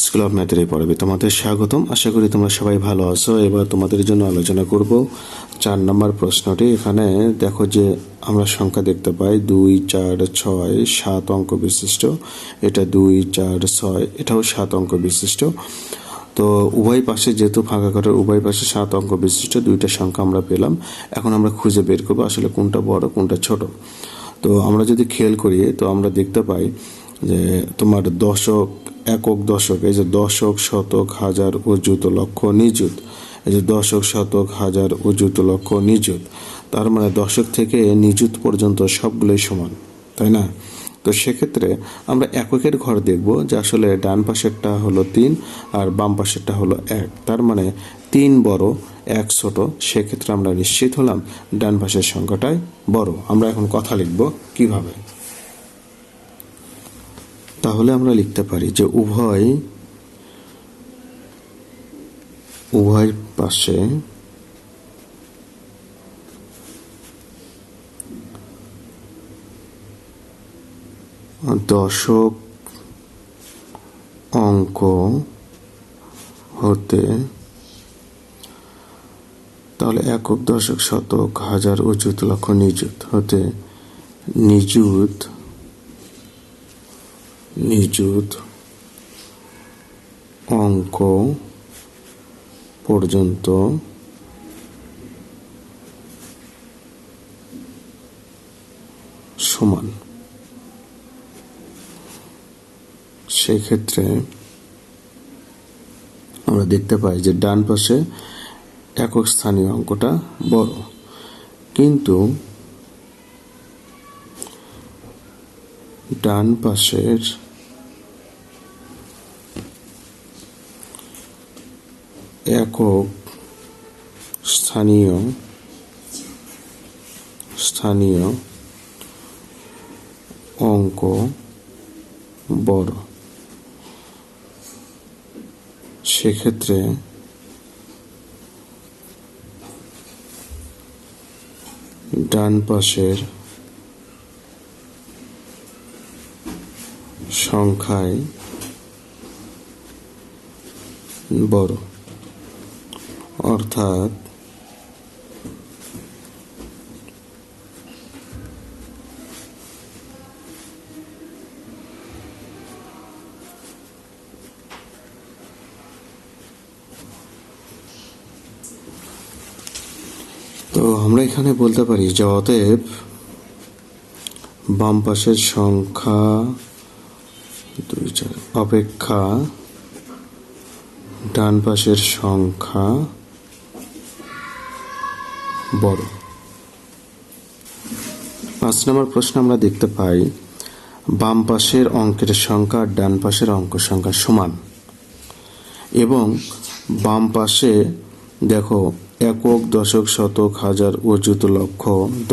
School of ম্যাথের এই পর্বে তোমাদের স্বাগতম। আশা করি তোমরা সবাই ভালো আছো। এবার তোমাদের জন্য আলোচনা করব 4 নম্বর প্রশ্নটি। এখানে দেখো যে আমরা সংখ্যা দেখতে পাই 2, 4, 6, 7 অঙ্ক বিশিষ্ট। এটা 2, 4, 6, এটাও 7 অঙ্ক বিশিষ্ট। তো উভয় পাশে যেহেতু ফাঁকা ঘরের উভয় পাশে 7 অঙ্ক বিশিষ্ট দুইটা সংখ্যা আমরা পেলাম। এখন আমরা খুঁজে বের করবো আসলে কোনটা বড় কোনটা ছোট। তো আমরা যদি খেয়াল করি তো আমরা দেখতে পাই যে তোমার দশক, একক, দশক, এই যে দশক, শতক, হাজার, অযুত, লক্ষ, নিযুত, এই যে দশক, শতক, হাজার, অযুত, লক্ষ, নিযুত, তার মানে দশক থেকে নিযুত পর্যন্ত সবগুলোই সমান, তাই না? তো সেক্ষেত্রে আমরা এককের ঘর দেখব যে আসলে ডান পাশেরটা হলো 3 আর বাম পাশেরটা হলো 1, তার মানে 3 বড় 1 ছোট। সেক্ষেত্রে আমরা নিশ্চিত হলাম ডান পাশের সংখ্যাটাই বড়। আমরা এখন কথা লিখব কিভাবে। তাহলে আমরা লিখতে পারি যে উভয় পাশে দশক অঙ্ক হতে, তাহলে একক, দশক, শতক, হাজার, অযুত, লক্ষ, নিযুত হতে নিযুত অঙ্ক পর্যন্ত সমান। সেক্ষেত্রে আমরা দেখতে পাই যে ডান পাশে একক স্থানীয় অঙ্কটা বড়, কিন্তু ডান পাশের একক স্থানীয় অঙ্ক বড়। সেক্ষেত্রে ডান পাশের সংখ্যায় বড়, অর্থাৎ তো আমরা এখানে বলতে পারি যে অতএব বাম পাশের সংখ্যা 2, 4 অপেক্ষা ডান পাশের সংখ্যা বড়। 5 নম্বর প্রশ্ন আমরা দেখতে পাই বাম পাশের অঙ্কের সংখ্যা আর ডান পাশের অঙ্ক সংখ্যা সমান, এবং বাম পাশে দেখো একক, দশক, শতক, হাজার, অযুত, লক্ষ,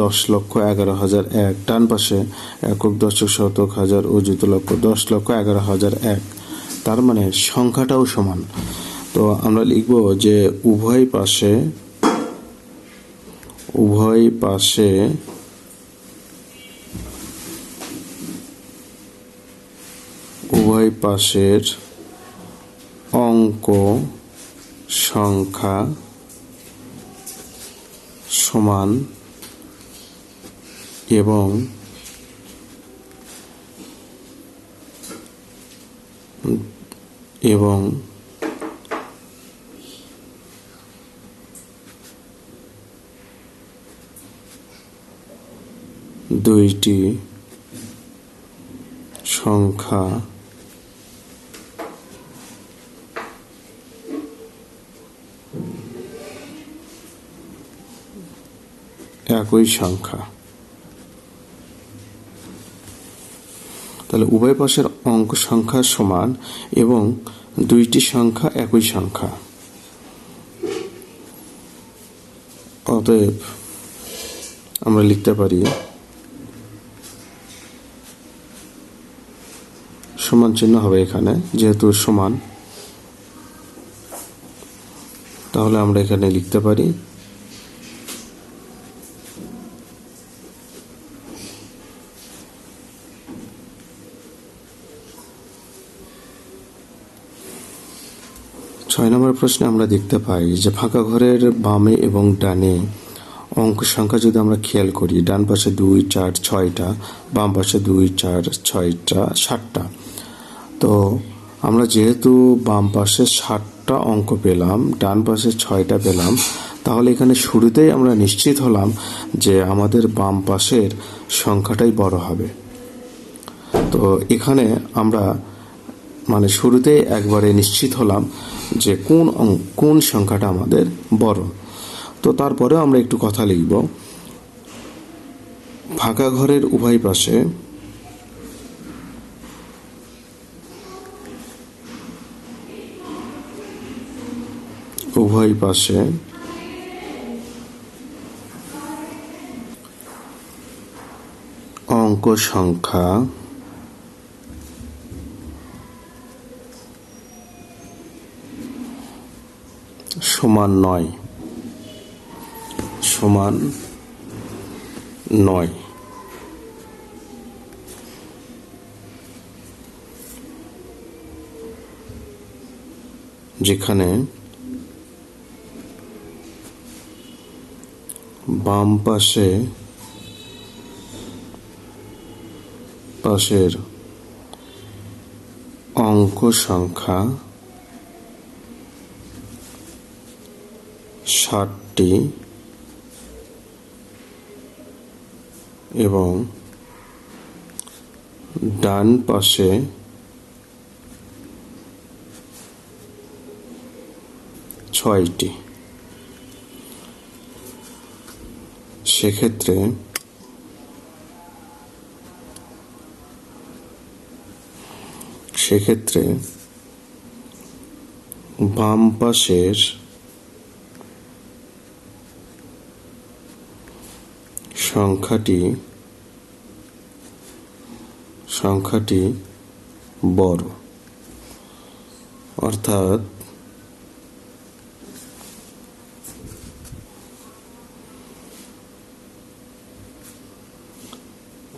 10 লক্ষ, 11,001, ডান পাশে একক, দশক, শতক, হাজার, অযুত, লক্ষ, 10 লক্ষ, 11,001, তার মানে সংখ্যাটাও সমান। তো আমরা লিখব যে উভয় পাশের অঙ্ক সংখ্যা সমান এবং দুইটি সংখ্যা একই সংখ্যা। তাহলে উভয় পাশের অঙ্ক সংখ্যা সমান এবং দুইটি সংখ্যা একই সংখ্যা। অতএব আমরা লিখতে পারি সমান চিহ্ন হবে এখানে, যেহেতু সমান তাহলে আমরা এখানে লিখতে পারি 6 নম্বর প্রশ্নে আমরা দেখতে পাই যে ফাঁকা ঘরের বামে এবং ডানে অঙ্ক সংখ্যা যদি আমরা খেয়াল করি, ডান পাশে 2, 4, 6টা, বাম পাশে 2, 4, 6টা, 7টা। তো আমরা যেহেতু বাম পাশে 7টা অঙ্ক পেলাম, ডান পাশে 6টা পেলাম, তাহলে এখানে শুরুতেই আমরা নিশ্চিত হলাম যে আমাদের বাম পাশের সংখ্যাটাই বড় হবে। তো এখানে আমরা মানে শুরুতেই একবারে নিশ্চিত হলাম যে কোন সংখ্যাটা আমাদের বড়। তো তারপরেও আমরা একটু কথা লিখব। ফাঁকা ঘরের উভয় পাশে অঙ্ক সংখ্যা সমান 9। যেখানে বাম পাশের অঙ্ক সংখ্যা 7টি এবং ডান পাশে 6টি। সেক্ষেত্রে বাম পাশের সংখ্যাটি বড়, অর্থাৎ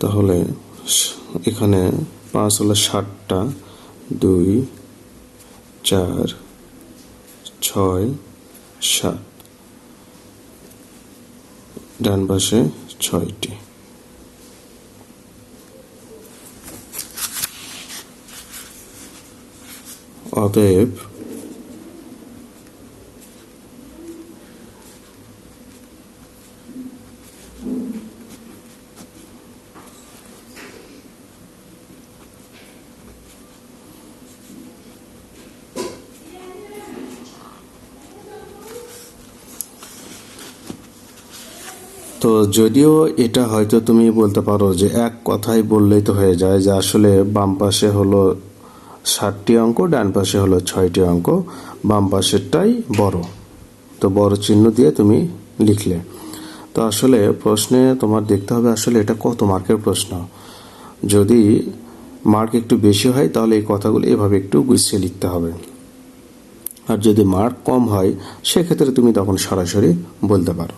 তাহলে এখানে 5 হলো 7টা, 2, 4, 6, 7, ডান পাশে 6টি। অতএব তো যদিও এটা হয়তো তুমি বলতে পারো যে এক কথায় বললেই তো হয়ে যায় যে আসলে বাম পাশে হলো 7টি অঙ্ক, ডান পাশে হলো 6টি অঙ্ক, বাম পাশেরটাই বড়, তো বড় চিহ্ন দিয়ে তুমি লিখলে। তো আসলে প্রশ্নে তোমার দেখতে হবে আসলে এটা কত মার্কের প্রশ্ন। যদি মার্ক একটু বেশি হয় তাহলে এই কথাগুলো এভাবে একটু গুছিয়ে লিখতে হবে, আর যদি মার্ক কম হয় সেক্ষেত্রে তুমি তখন সরাসরি বলতে পারো।